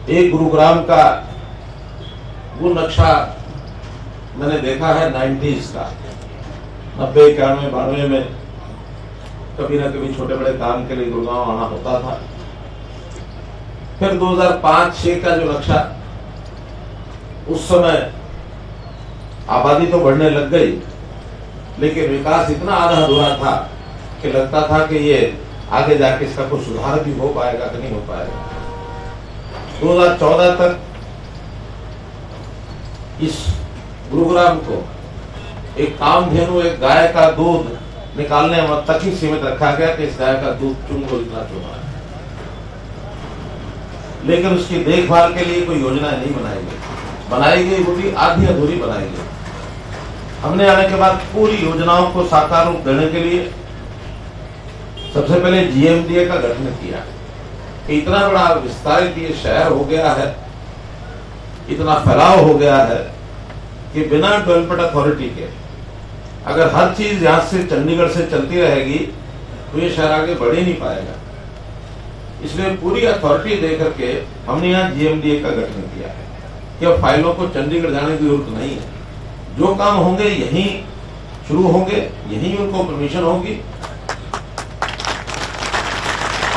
एक गुरुग्राम का वो नक्शा मैंने देखा है 90s का, 90, 91, 92 में कभी ना कभी छोटे बड़े काम के लिए गुरुग्राम आना होता था। फिर 2005-6 का जो नक्शा, उस समय आबादी तो बढ़ने लग गई, लेकिन विकास इतना आधा अधूरा था कि लगता था कि ये आगे जाके इसका कुछ सुधार भी हो पाएगा कि नहीं हो पाएगा। 2014 तक इस गुरुग्राम को एक कामधेनु, एक गाय का दूध निकालने तक ही सीमित रखा गया कि इस गाय का दूध चुन लो, इतना चुना है, लेकिन उसकी देखभाल के लिए कोई योजना नहीं बनाई गई, वो भी आधी अधूरी बनाई गई। हमने आने के बाद पूरी योजनाओं को साकार रूप देने के लिए सबसे पहले जीएमडीए का गठन किया। इतना बड़ा विस्तारित ये शहर हो गया है, इतना फैलाव हो गया है कि बिना डेवलपमेंट अथॉरिटी के अगर हर चीज यहां से चंडीगढ़ से चलती रहेगी तो ये शहर आगे बढ़ ही नहीं पाएगा। इसलिए पूरी अथॉरिटी देकर के हमने यहाँ जीएमडीए का गठन किया है कि अब फाइलों को चंडीगढ़ जाने की जरूरत नहीं है। जो काम होंगे यहीं शुरू होंगे, यहीं उनको परमिशन होगी,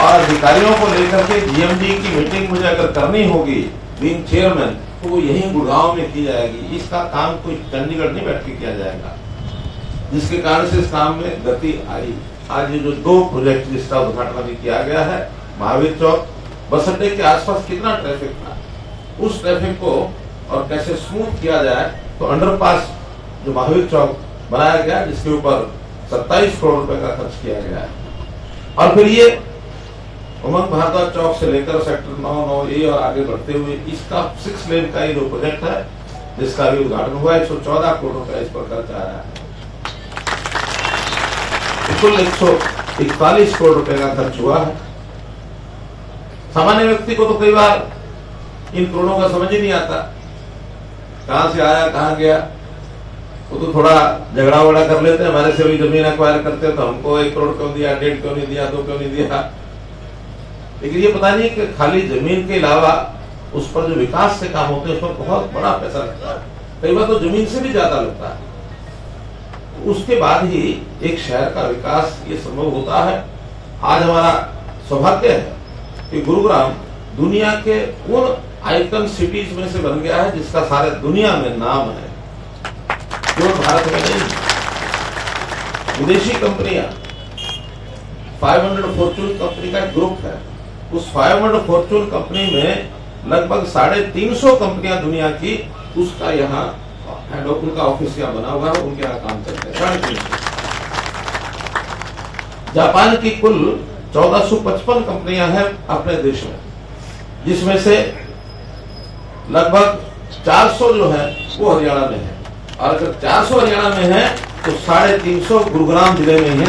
और अधिकारियों को लेकर के जीएमडी की मीटिंग मुझे अगर करनी होगी बीइंग चेयरमैन, तो वो यहीं गुड़गांव में की जाएगी। इसका काम कोई चंडीगढ़ नहीं बैठ के किया जाएगा, जिसके कारण से इस काम में गति आई। आज ये जो 2 प्रोजेक्ट जिसका उद्घाटन अभी किया गया है, महावीर चौक बस अड्डे के आसपास कितना ट्रैफिक था, उस ट्रैफिक को और कैसे स्मूथ किया जाए, तो अंडरपास जो महावीर चौक बनाया गया, जिसके ऊपर 27 करोड़ रुपए का खर्च किया गया है। और फिर ये उमंग भारद्वाज चौक से लेकर सेक्टर 9, 9A और आगे बढ़ते हुए इसका 6 लेन का ये जो प्रोजेक्ट है, जिसका भी उद्घाटन हुआ, 114 करोड़ रुपए इस पर खर्च आया है। कुल 141 करोड़ रुपए का खर्च हुआ है। सामान्य व्यक्ति को तो कई बार इन करोड़ों का समझ ही नहीं आता, कहां से आया कहां गया। वो तो थोड़ा झगड़ा वगड़ा कर लेते हैं, हमारे से भी जमीन एक्वायर करते हैं तो हमको 1 करोड़ क्यों दिया, 1.5 क्यों नहीं दिया, 2 क्यों नहीं दिया। लेकिन ये पता नहीं कि खाली जमीन के अलावा उस पर जो विकास के काम होते हैं, उस पर बहुत बड़ा पैसा लगता है, कई बार तो जमीन से भी ज्यादा लगता है। उसके बाद ही एक शहर का विकास ये संभव होता है। आज हमारा सौभाग्य है कि गुरुग्राम दुनिया के उन आइकन सिटीज में से बन गया है जिसका सारे दुनिया में नाम है, जो भारत में नहीं। विदेशी कंपनियां 500 फॉर्चून कंपनी का एक ग्रुप है, उस 500 फॉर्चून कंपनी में लगभग 350 कंपनियां दुनिया की, उसका यहाँ उनका ऑफिस यहाँ बना हुआ है, उनके यहाँ काम करते हैं 350। जापान की कुल 1455 कंपनियां हैं अपने देश में, जिसमें से लगभग 400 जो है वो हरियाणा में है, और अगर 400 हरियाणा में है तो 350 गुरुग्राम जिले में ही है।